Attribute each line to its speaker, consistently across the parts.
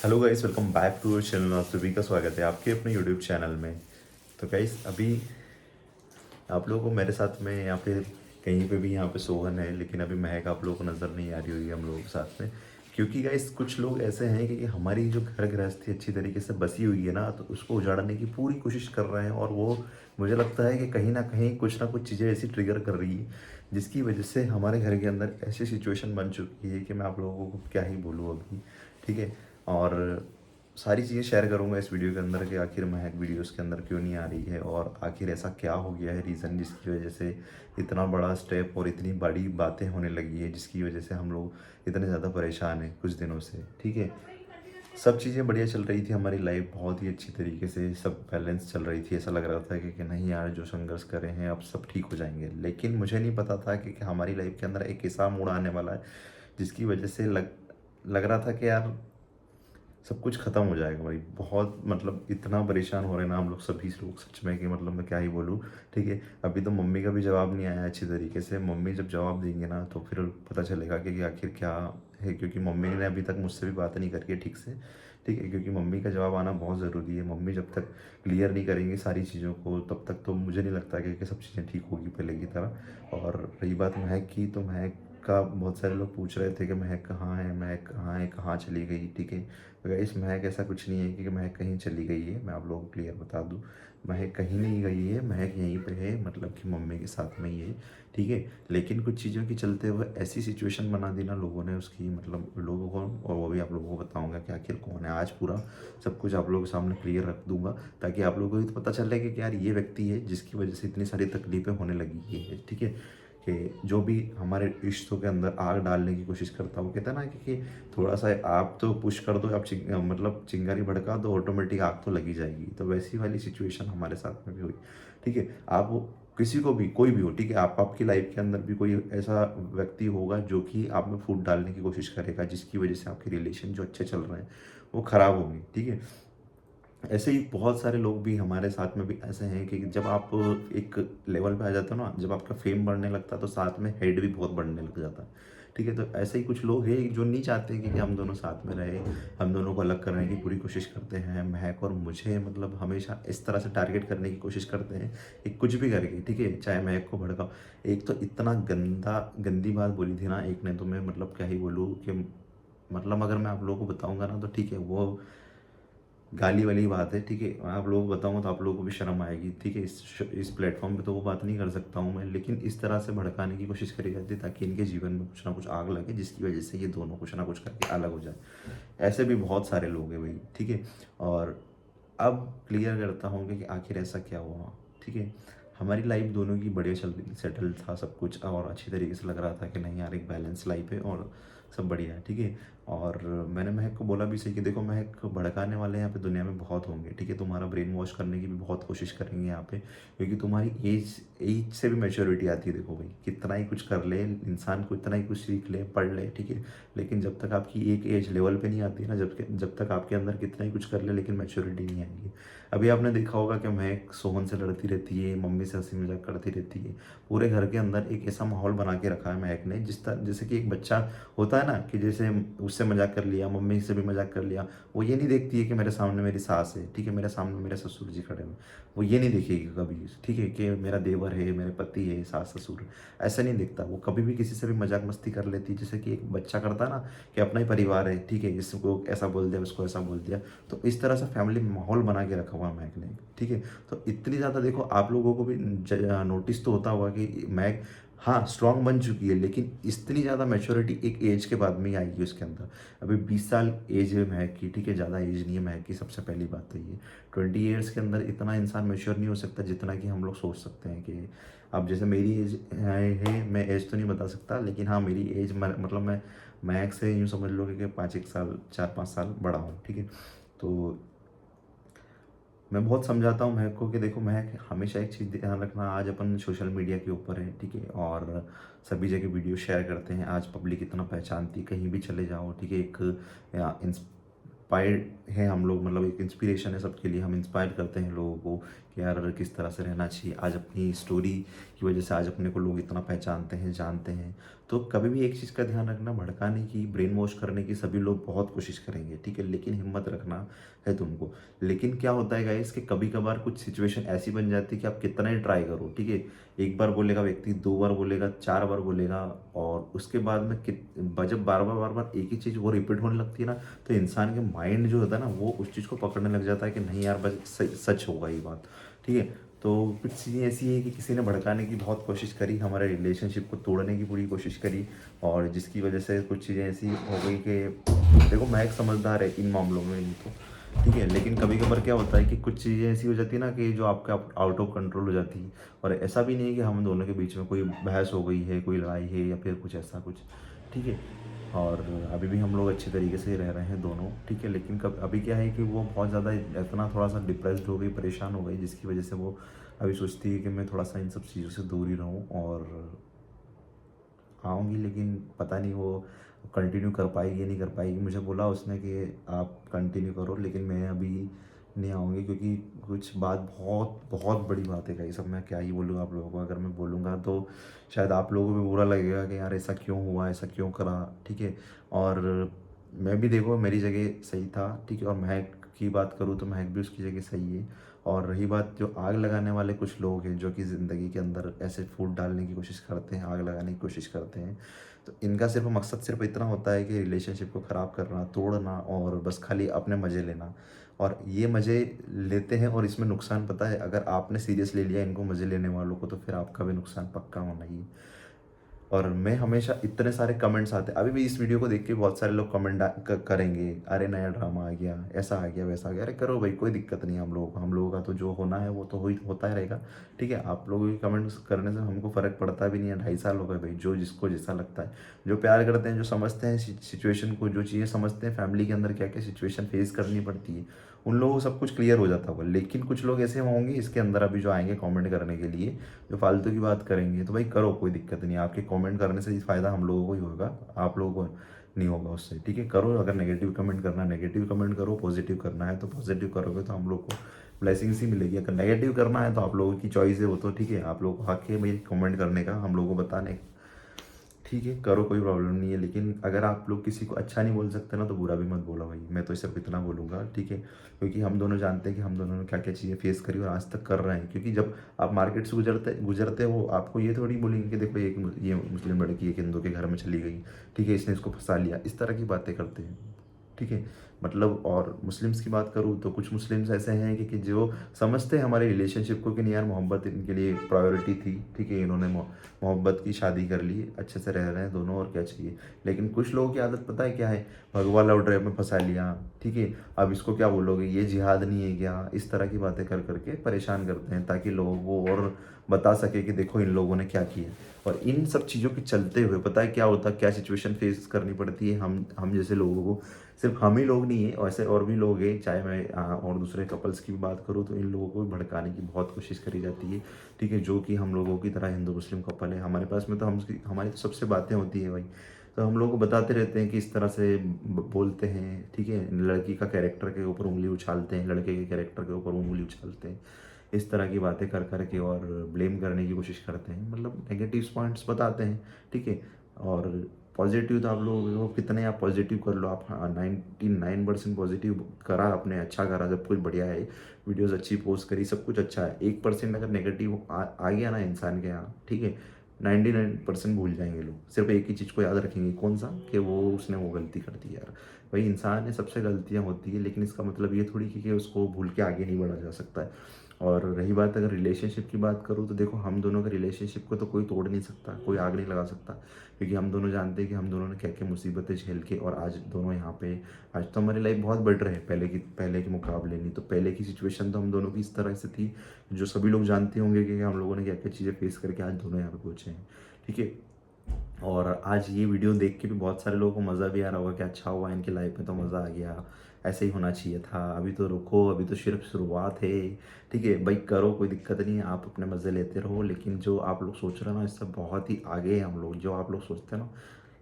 Speaker 1: Hello guys, welcome back to our channel. आप सभी का स्वागत है आपके अपने यूट्यूब चैनल में। तो गाइस, अभी आप लोगों को मेरे साथ में या फिर कहीं पे भी यहाँ पे सोहन है, लेकिन अभी महक आप लोगों को नज़र नहीं आ रही हुई है हम लोगों के साथ में। क्योंकि गाइस कुछ लोग ऐसे हैं कि हमारी जो घर गृहस्थी अच्छी तरीके से बसी हुई है ना, तो उसको उजाड़ने की पूरी कोशिश कर रहे हैं। और वो मुझे लगता है कि कहीं ना कुछ चीज़ें ऐसी ट्रिगर कर रही है जिसकी वजह से हमारे घर के अंदर ऐसी सिचुएशन बन चुकी है कि मैं आप लोगों को क्या ही बोलूँ अभी। ठीक है। और सारी चीज़ें शेयर करूंगा इस वीडियो के अंदर कि आखिर महक वीडियोस के अंदर क्यों नहीं आ रही है और आखिर ऐसा क्या हो गया है रीज़न जिसकी वजह से इतना बड़ा स्टेप और इतनी बड़ी बातें होने लगी है, जिसकी वजह से हम लोग इतने ज़्यादा परेशान हैं कुछ दिनों से। ठीक है। सब चीज़ें बढ़िया चल रही थी, हमारी लाइफ बहुत ही अच्छी तरीके से सब बैलेंस चल रही थी। ऐसा लग रहा था कि नहीं यार, जो संघर्ष कर रहे हैं अब सब ठीक हो जाएंगे। लेकिन मुझे नहीं पता था कि हमारी लाइफ के अंदर एक ऐसा मोड़ आने वाला है जिसकी वजह से लग रहा था कि यार सब कुछ ख़त्म हो जाएगा भाई। बहुत मतलब इतना परेशान हो रहे हैं ना हम लोग सभी लोग, सच में कि मतलब मैं क्या ही बोलूँ। ठीक है। अभी तो मम्मी का भी जवाब नहीं आया अच्छी तरीके से। मम्मी जब जवाब देंगे ना तो फिर पता चलेगा कि आखिर क्या है, क्योंकि मम्मी ने अभी तक मुझसे भी बात नहीं करी है ठीक से। ठीक है। क्योंकि मम्मी का जवाब आना बहुत ज़रूरी है। मम्मी जब तक क्लियर नहीं करेंगी सारी चीज़ों को तब तक तो मुझे नहीं लगता कि सब चीज़ें ठीक होगी पहले की तरह। और रही बात महक की, तो महक का बहुत सारे लोग पूछ रहे थे कि महक कहाँ है, महक कहाँ है, कहाँ चली गई। ठीक है। तो इस महक ऐसा कुछ नहीं है कि महक कहीं चली गई है। मैं आप लोगों को क्लियर बता दूं, महक कहीं नहीं गई है। महक यहीं पे है, मतलब कि मम्मी के साथ में ही है। ठीक है। लेकिन कुछ चीज़ों की चलते हुए ऐसी सिचुएशन बना दी ना लोगों ने उसकी, मतलब लोगों को, और वो भी आप लोगों को बताऊंगा कि आखिर कौन है। आज पूरा सब कुछ आप लोगों के सामने क्लियर रख दूंगा ताकि आप लोगों को भी पता चले कि यार ये व्यक्ति है जिसकी वजह से इतनी सारी तकलीफें होने लगी है। ठीक है। कि जो भी हमारे रिश्तों के अंदर आग डालने की कोशिश करता है, वो कहता है ना कि थोड़ा सा आप तो पुश कर दो, आप मतलब चिंगारी भड़का दो, ऑटोमेटिक आग तो लगी जाएगी। तो वैसी वाली सिचुएशन हमारे साथ में भी हुई। ठीक है। आप किसी को भी, कोई भी हो, ठीक है, आप आपकी लाइफ के अंदर भी कोई ऐसा व्यक्ति होगा जो कि आप में फूट डालने की कोशिश करेगा, जिसकी वजह से आपके रिलेशन जो अच्छे चल रहे हैं वो ख़राब होंगे। ठीक है। ऐसे ही बहुत सारे लोग भी हमारे साथ में भी ऐसे हैं कि जब आप एक लेवल पे आ जाते हो ना, जब आपका फेम बढ़ने लगता है तो साथ में हेड भी बहुत बढ़ने लग जाता है। ठीक है। तो ऐसे ही कुछ लोग हैं जो नहीं चाहते कि हम दोनों साथ में रहे, हम दोनों को अलग करने की पूरी कोशिश करते हैं। महक और मुझे मतलब हमेशा इस तरह से टारगेट करने की कोशिश करते हैं कि कुछ भी करके, ठीक है, चाहे महक को भड़काओ। एक तो इतना गंदी बात बोली थी ना एक ने, तो मैं मतलब क्या ही बोलूँ कि मतलब अगर मैं आप लोगों को बताऊंगा ना तो ठीक है, वो गाली वाली बात है। ठीक है। आप लोगों को बताऊँ तो आप लोगों को भी शर्म आएगी। ठीक है। इस प्लेटफॉर्म पे तो वो बात नहीं कर सकता हूँ मैं, लेकिन इस तरह से भड़काने की कोशिश करी जाती है ताकि इनके जीवन में कुछ ना कुछ आग लगे, जिसकी वजह से ये दोनों कुछ ना कुछ करके अलग हो जाए। ऐसे भी बहुत सारे लोग हैं भाई। ठीक है। और अब क्लियर करता हूँ कि आखिर ऐसा क्या हुआ। ठीक है। हमारी लाइफ दोनों की बढ़िया चल रही, सेटल था सब कुछ, और अच्छी तरीके से लग रहा था कि नहीं यार एक बैलेंस लाइफ है और सब बढ़िया है। ठीक है। और मैंने महक को बोला भी सही कि देखो महक, भड़काने वाले यहाँ पे दुनिया में बहुत होंगे। ठीक है। तुम्हारा ब्रेन वॉश करने की भी बहुत कोशिश करेंगे यहाँ पे, क्योंकि तुम्हारी एज एज से भी मैच्योरिटी आती है। देखो भाई, कितना ही कुछ कर ले इंसान को, इतना ही कुछ सीख ले, पढ़ ले, ठीक है, लेकिन जब तक आपकी एक एज लेवल पे नहीं आती है ना, जब तक आपके अंदर कितना ही कुछ कर ले लेकिन मैच्योरिटी नहीं आएगी। अभी आपने देखा होगा कि महक सोहन से लड़ती रहती है, मम्मी से हंसी मजाक करती रहती है। पूरे घर के अंदर एक ऐसा माहौल बना के रखा है महक ने, जिस तरह जैसे कि एक बच्चा होता है ना, कि जैसे उससे मजाक कर लिया, मम्मी से भी मजाक कर लिया। वो ये नहीं देखती है कि मेरे सामने मेरी सास है, ठीक है, मेरे सामने मेरे ससुर जी खड़े हैं, वो ये नहीं देखेगी कभी। ठीक है। कि मेरा देवर है, मेरे पति है, सास ससुर, ऐसा नहीं देखता। वो कभी भी किसी से भी मजाक मस्ती कर लेती है, जैसे कि एक बच्चा करता है ना, कि अपना ही परिवार है, ठीक है, इसको ऐसा बोल दिया, उसको ऐसा बोल दिया। तो इस तरह से फैमिली माहौल बना के रखा हुआ है महक ने। ठीक है। तो इतनी ज़्यादा देखो, आप लोगों को भी नोटिस तो होता होगा कि महक, हाँ, स्ट्रांग बन चुकी है, लेकिन इतनी ज़्यादा मैच्योरिटी एक एज के बाद में ही आएगी उसके अंदर। अभी 20 साल एज है महक की। ठीक है। ज़्यादा एज नहीं है महक की, सबसे पहली बात तो ये 20 ईयर्स के अंदर इतना इंसान मैच्योर नहीं हो सकता जितना कि हम लोग सोच सकते हैं। कि अब जैसे मेरी एज है, मैं एज तो नहीं बता सकता, लेकिन हाँ मेरी एज मतलब मैं महक से यूँ समझ लो कि 5 1 साल, 4 5 साल बड़ा हूँ। ठीक है। तो मैं बहुत समझाता हूँ महक को कि देखो महक, हमेशा एक चीज़ ध्यान रखना, आज अपन सोशल मीडिया के ऊपर है, ठीक है, और सभी जगह वीडियो शेयर करते हैं। आज पब्लिक इतना पहचानती, कहीं भी चले जाओ, ठीक है, एक इंस्पायर्ड है हम लोग, मतलब एक इंस्पिरेशन है सबके लिए। हम इंस्पायर करते हैं लोगों को कि यार किस तरह से रहना चाहिए। आज अपनी स्टोरी की वजह से आज अपने को लोग इतना पहचानते हैं, जानते हैं। तो कभी भी एक चीज़ का ध्यान रखना, भड़काने की, ब्रेन वॉश करने की सभी लोग बहुत कोशिश करेंगे, ठीक है, लेकिन हिम्मत रखना है तुमको। लेकिन क्या होता है गाइस कि कभी कभार कुछ सिचुएशन ऐसी बन जाती है कि आप कितना ही ट्राई करो, ठीक है, एक बार बोलेगा व्यक्ति, 2 बार बोलेगा, 4 बार बोलेगा, और उसके बाद में जब बार बार एक ही चीज़ वो रिपीट होने लगती है ना, तो इंसान के माइंड जो होता है ना वो उस चीज़ को पकड़ने लग जाता है कि नहीं यार बस सच होगा ये बात, ठीक है। तो कुछ चीज़ें ऐसी है कि किसी ने भड़काने की बहुत कोशिश करी, हमारे रिलेशनशिप को तोड़ने की पूरी कोशिश करी, और जिसकी वजह से कुछ चीज़ें ऐसी हो गई कि देखो महक समझदार है इन मामलों में नहीं तो, ठीक है, लेकिन कभी कभार क्या होता है कि कुछ चीज़ें ऐसी हो जाती है ना कि जो आपका आउट ऑफ कंट्रोल हो जाती है। और ऐसा भी नहीं है कि हम दोनों के बीच में कोई बहस हो गई है, कोई लड़ाई है या फिर कुछ ऐसा कुछ, ठीक है। और अभी भी हम लोग अच्छे तरीके से रह रहे हैं दोनों, ठीक है, लेकिन कब अभी क्या है कि वो बहुत ज़्यादा इतना थोड़ा सा डिप्रेस्ड हो गई, परेशान हो गई, जिसकी वजह से वो अभी सोचती है कि मैं थोड़ा सा इन सब चीज़ों से दूर ही रहूँ, और आऊँगी, लेकिन पता नहीं वो कंटिन्यू कर पाएगी नहीं कर पाएगी। मुझे बोला उसने कि आप कंटिन्यू करो, लेकिन मैं अभी नहीं आऊँगी, क्योंकि कुछ बात बहुत बहुत बड़ी बात है गाइस। सब मैं क्या ही बोलूँ आप लोगों को, अगर मैं बोलूँगा तो शायद आप लोगों को भी बुरा लगेगा कि यार ऐसा क्यों हुआ, ऐसा क्यों करा, ठीक है। और मैं भी देखो मेरी जगह सही था, ठीक है, और महक की बात करूँ तो महक भी उसकी जगह सही है। और रही बात जो आग लगाने वाले कुछ लोग हैं जो कि ज़िंदगी के अंदर ऐसे फूट डालने की कोशिश करते हैं, आग लगाने की कोशिश करते हैं, तो इनका सिर्फ मकसद सिर्फ इतना होता है कि रिलेशनशिप को ख़राब करना, तोड़ना, और बस खाली अपने मज़े लेना। और ये मज़े लेते हैं, और इसमें नुकसान पता है, अगर आपने सीरियस ले लिया इनको मज़े लेने वालों को, तो फिर आपका भी नुकसान पक्का होना ही है। और मैं हमेशा इतने सारे कमेंट्स आते हैं, अभी भी इस वीडियो को देख के बहुत सारे लोग कमेंट करेंगे, अरे नया ड्रामा आ गया, ऐसा आ गया, वैसा आ गया। अरे करो भाई, कोई दिक्कत नहीं है हम लोगों को, हम लोगों का तो जो होना है वो तो होता ही रहेगा, ठीक है। आप लोगों के कमेंट्स करने से हमको फ़र्क पड़ता भी नहीं है, 2.5 साल हो गए भाई, जो जिसको जैसा लगता है, जो प्यार करते हैं, जो समझते हैं सिचुएशन को, जो चीज़ें समझते हैं फैमिली के अंदर क्या क्या सिचुएशन फेस करनी पड़ती है, उन लोगों को सब कुछ क्लियर हो जाता होगा। लेकिन कुछ लोग ऐसे होंगे इसके अंदर अभी जो आएंगे कमेंट करने के लिए, जो फालतू की बात करेंगे, तो भाई करो, कोई दिक्कत नहीं है, आपके कमेंट करने से फ़ायदा हम लोगों को ही होगा, आप लोगों को नहीं होगा उससे, ठीक है। करो, अगर नेगेटिव कमेंट करना नेगेटिव कमेंट करो, पॉजिटिव करना है तो पॉजिटिव करोगे, तो हम लोग को ब्लेसिंग्स ही मिलेगी। अगर नेगेटिव करना है तो आप लोगों की चॉइस है वो, तो ठीक है, आप लोगों को हक है भाई कमेंट करने का, हम लोगों को बताने, ठीक है, करो, कोई प्रॉब्लम नहीं है। लेकिन अगर आप लोग किसी को अच्छा नहीं बोल सकते ना, तो बुरा भी मत बोलो भाई, मैं तो सिर्फ इतना बोलूँगा, ठीक है, क्योंकि हम दोनों जानते हैं कि हम दोनों ने क्या क्या चीज़ें फेस करी और आज तक कर रहे हैं। क्योंकि जब आप मार्केट से गुजरते गुजरते हो, आपको ये थोड़ी बोलेंगे कि देखो ये मुस्लिम लड़की एक हिंदू के घर में चली गई, ठीक है, इसने इसको फंसा लिया, इस तरह की बातें करते हैं, ठीक है। मतलब और मुस्लिम्स की बात करूँ तो कुछ मुस्लिम्स ऐसे हैं कि जो समझते हैं हमारे रिलेशनशिप को कि नहीं यार मोहब्बत इनके लिए प्रायोरिटी थी, ठीक है, इन्होंने मोहब्बत की शादी कर ली, अच्छे से रह रहे हैं दोनों, और क्या चाहिए। लेकिन कुछ लोगों की आदत पता है क्या है, भगवा लव ड्राइव में फंसा लिया, ठीक है, अब इसको क्या बोलोगे, ये जिहाद नहीं है क्या, इस तरह की बातें कर करके परेशान करते हैं, ताकि लोगों को और बता सके कि देखो इन लोगों ने क्या किया। और इन सब चीज़ों के चलते हुए पता है क्या होता है, क्या सिचुएशन फेस करनी पड़ती है हम जैसे लोगों को। सिर्फ हम ही लोग नहीं है, वैसे और भी लोग हैं, चाहे मैं और दूसरे कपल्स की भी बात करूँ तो इन लोगों को भी भड़काने की बहुत कोशिश करी जाती है, ठीक है, जो कि हम लोगों की तरह हिंदू मुस्लिम कपल है हमारे पास में, तो हमारी तो सबसे बातें होती है भाई, तो हम लोग को बताते रहते हैं कि इस तरह से बोलते हैं, ठीक है, लड़की का कैरेक्टर के ऊपर उंगली उछालते हैं, लड़के के कैरेक्टर के ऊपर उंगली उछालते हैं, इस तरह की बातें कर करके और ब्लेम करने की कोशिश करते हैं, मतलब नेगेटिव पॉइंट्स बताते हैं, ठीक है। और पॉजिटिव तो आप लोग कितने आप पॉजिटिव कर लो, आप 99% पॉजिटिव करा आपने, अच्छा करा, सब कुछ बढ़िया है, वीडियोस अच्छी पोस्ट करी, सब कुछ अच्छा है। 1% अगर नेगेटिव आ गया ना इंसान के यहाँ, ठीक है, 99% भूल जाएंगे लोग, सिर्फ एक ही चीज़ को याद रखेंगे, कौन सा, कि वो उसने वो गलती कर दी यार। भाई इंसान है, सबसे गलतियाँ होती है, लेकिन इसका मतलब ये थोड़ी कि उसको भूल के आगे नहीं बढ़ा जा सकता है। और रही बात अगर रिलेशनशिप की बात करूँ तो देखो हम दोनों के रिलेशनशिप को तो कोई तोड़ नहीं सकता, कोई आग नहीं लगा सकता, क्योंकि हम दोनों जानते हैं कि हम दोनों ने क्या क्या मुसीबतें झेल के और आज दोनों यहाँ पे, आज तो हमारी लाइफ बहुत बेटर है पहले के मुकाबले। नहीं तो पहले की सिचुएशन तो हम दोनों की इस तरह से थी, जो सभी लोग जानते होंगे कि हम लोगों ने क्या क्या चीज़ें फेस करके आज दोनों यहाँ पे पहुँचे हैं, ठीक है। और आज ये वीडियो देख के भी बहुत सारे लोगों को मज़ा भी आ रहा होगा कि अच्छा हुआ इनकी लाइफ में तो मज़ा आ गया, ऐसे ही होना चाहिए था, अभी तो रुको, अभी तो सिर्फ शुरुआत है, ठीक है भाई, करो, कोई दिक्कत नहीं है, आप अपने मज़े लेते रहो। लेकिन जो आप लोग सोच रहे हो ना, इससे बहुत ही आगे हैं हम लोग। जो आप लोग सोचते हैं ना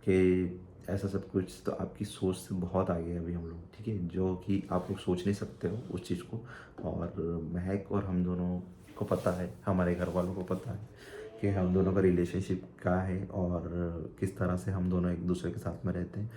Speaker 1: कि ऐसा सब कुछ, तो आपकी सोच से बहुत आगे हैं अभी हम लोग, ठीक है, जो कि आप लोग सोच नहीं सकते हो उस चीज़ को। और महक और हम दोनों को पता है, हमारे घर वालों को पता है कि हम दोनों का रिलेशनशिप क्या है और किस तरह से हम दोनों एक दूसरे के साथ में रहते हैं।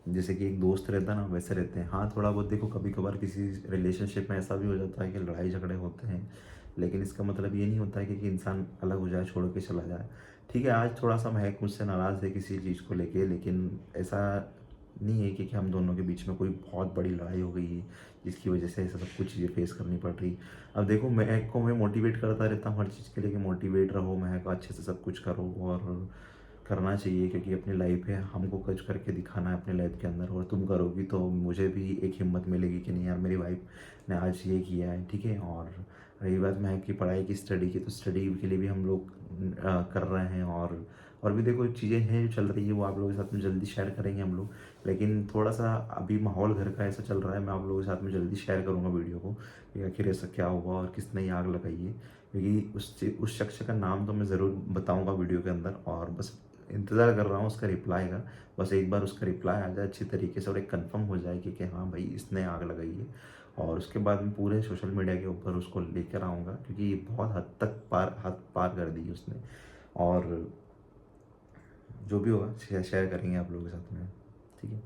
Speaker 1: जैसे कि एक दोस्त रहता है ना, वैसे रहते हैं। हाँ, थोड़ा बहुत देखो, कभी कभार किसी रिलेशनशिप में ऐसा भी हो जाता है कि लड़ाई झगड़े होते हैं, लेकिन इसका मतलब ये नहीं होता है कि इंसान अलग हो जाए, छोड़ के चला जाए। ठीक है, आज थोड़ा सा महक मुझसे नाराज़ है किसी चीज़ को लेके, लेकिन ऐसा नहीं है कि हम दोनों के बीच में कोई बहुत बड़ी लड़ाई हो गई है जिसकी वजह से ऐसा सब कुछ चीज़ें फेस करनी पड़ रही। अब देखो, महक को मैं मोटिवेट करता रहता हूँ हर चीज़ के लिए कि मोटिवेट रहो महक, अच्छे से सब कुछ करो और करना चाहिए, क्योंकि अपनी लाइफ है, हमको कुछ करके दिखाना है अपने लाइफ के अंदर। और तुम करोगी तो मुझे भी एक हिम्मत मिलेगी कि नहीं यार, मेरी वाइफ ने आज ये किया है, ठीक है। और रही बात महक की पढ़ाई की, स्टडी की, तो स्टडी के लिए भी हम लोग कर रहे हैं। और भी देखो चीज़ें हैं जो चल रही है, वो आप लोगों के साथ में जल्दी शेयर करेंगे हम लोग। लेकिन थोड़ा सा अभी माहौल घर का ऐसा चल रहा है, मैं आप लोगों के साथ में जल्दी शेयर करूँगा वीडियो को कि आखिर ऐसा क्या हुआ और किसने ये आग लगाई है। क्योंकि उस शख्स का नाम तो मैं ज़रूर बताऊँगा वीडियो के अंदर, और बस इंतज़ार कर रहा हूँ उसका रिप्लाई का। बस एक बार उसका रिप्लाई आ जाए अच्छी तरीके से और एक कंफर्म हो जाए कि हाँ भाई, इसने आग लगाई है, और उसके बाद मैं पूरे सोशल मीडिया के ऊपर उसको लेकर आऊँगा, क्योंकि ये बहुत हद पार कर दी उसने। और जो भी होगा शेयर करेंगे आप लोगों के साथ में, ठीक है।